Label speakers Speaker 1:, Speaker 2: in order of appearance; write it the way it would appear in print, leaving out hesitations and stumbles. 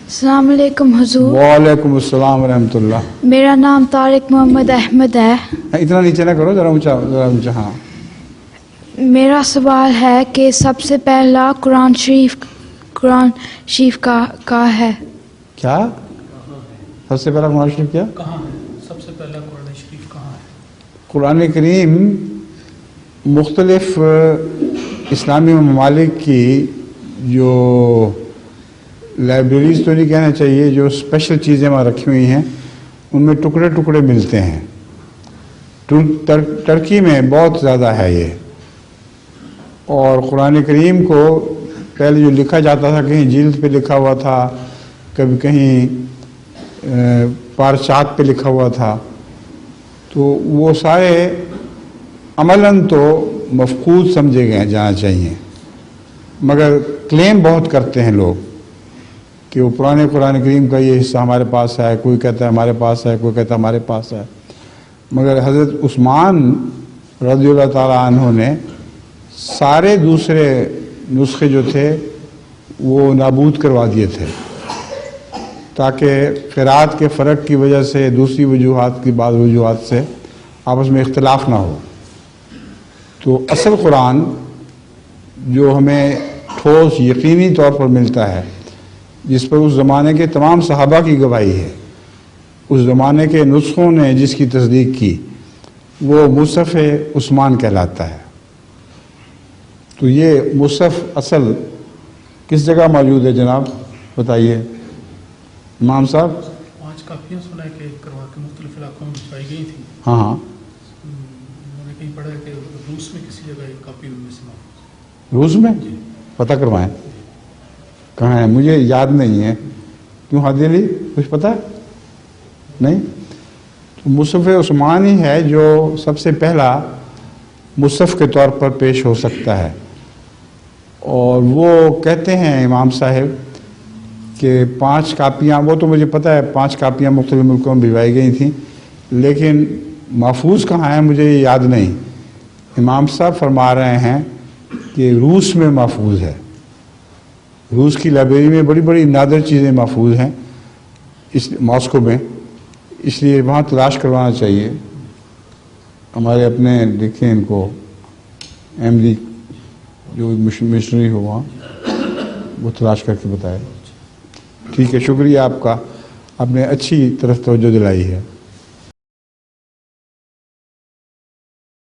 Speaker 1: السلام علیکم حضور.
Speaker 2: وعلیکم السلام ورحمۃ اللہ.
Speaker 1: میرا نام طارق محمد احمد ہے.
Speaker 2: اتنا نیچے نہ کرو, ذرا اونچا اونچا. ہاں,
Speaker 1: میرا سوال ہے کہ سب سے پہلا قرآن شریف کا ہے.
Speaker 2: کیا سب سے پہلا قرآن شریف کیا
Speaker 3: کہاں ہے؟ سب سے پہلا قرآن شریف کہاں ہے؟
Speaker 2: قرآن کریم مختلف اسلامی ممالک کی جو لائبریریز تو نہیں کہنا چاہیے, جو اسپیشل چیزیں وہاں رکھی ہوئی ہیں ان میں ٹکڑے ٹکڑے ملتے ہیں. ترکی میں بہت زیادہ ہے یہ. اور قرآن کریم کو پہلے جو لکھا جاتا تھا کہیں جلد پہ لکھا ہوا تھا, کبھی کہیں پارچات پہ لکھا ہوا تھا, تو وہ سارے عملاً تو مفقود سمجھے گئے جانا چاہیے. مگر کلیم بہت کرتے ہیں لوگ کہ وہ پرانے قرآن کریم کا یہ حصہ ہمارے پاس ہے, کوئی کہتا ہے ہمارے پاس ہے, کوئی کہتا ہے ہمارے پاس ہے. مگر حضرت عثمان رضی اللہ تعالیٰ عنہ نے سارے دوسرے نسخے جو تھے وہ نابود کروا دیے تھے, تاکہ قرات کے فرق کی وجہ سے, دوسری وجوہات کی بعض وجوہات سے آپس میں اختلاف نہ ہو. تو اصل قرآن جو ہمیں ٹھوس یقینی طور پر ملتا ہے, جس پر اس زمانے کے تمام صحابہ کی گواہی ہے, اس زمانے کے نسخوں نے جس کی تصدیق کی, وہ مصحف عثمان کہلاتا ہے. تو یہ مصحف اصل کس جگہ موجود ہے جناب بتائیے امام صاحب؟
Speaker 3: 5 کاپیاں سنا ہے کہ کروا کے مختلف علاقوں میں بھجوائی گئی تھیں.
Speaker 2: ہاں ہاں,
Speaker 3: میں نے کہیں پڑھا ہے کہ روس میں کسی جگہ ایک کاپی ان میں سے محفوظ.
Speaker 2: روس میں پتہ کروائیں کہاں ہے, مجھے یاد نہیں ہے. کیوں ہادی علی کچھ پتہ نہیں؟ تو مصحف عثمان ہی ہے جو سب سے پہلا مصحف کے طور پر پیش ہو سکتا ہے. اور وہ کہتے ہیں امام صاحب کہ 5 کاپیاں, وہ تو مجھے پتہ ہے 5 کاپیاں مختلف ملکوں میں بھجوائی گئی تھیں, لیکن محفوظ کہاں ہے مجھے یاد نہیں. امام صاحب فرما رہے ہیں کہ روس میں محفوظ ہے, روس کی لائبریری میں بڑی بڑی نادر چیزیں محفوظ ہیں اس ماسکو میں, اس لیے وہاں تلاش کروانا چاہیے. ہمارے اپنے دیکھیں ان کو ایم ڈی جو مشنری ہو وہاں, وہ تلاش کر کے بتائے. ٹھیک ہے, شکریہ آپ کا, آپ نے اچھی طرف توجہ دلائی ہے.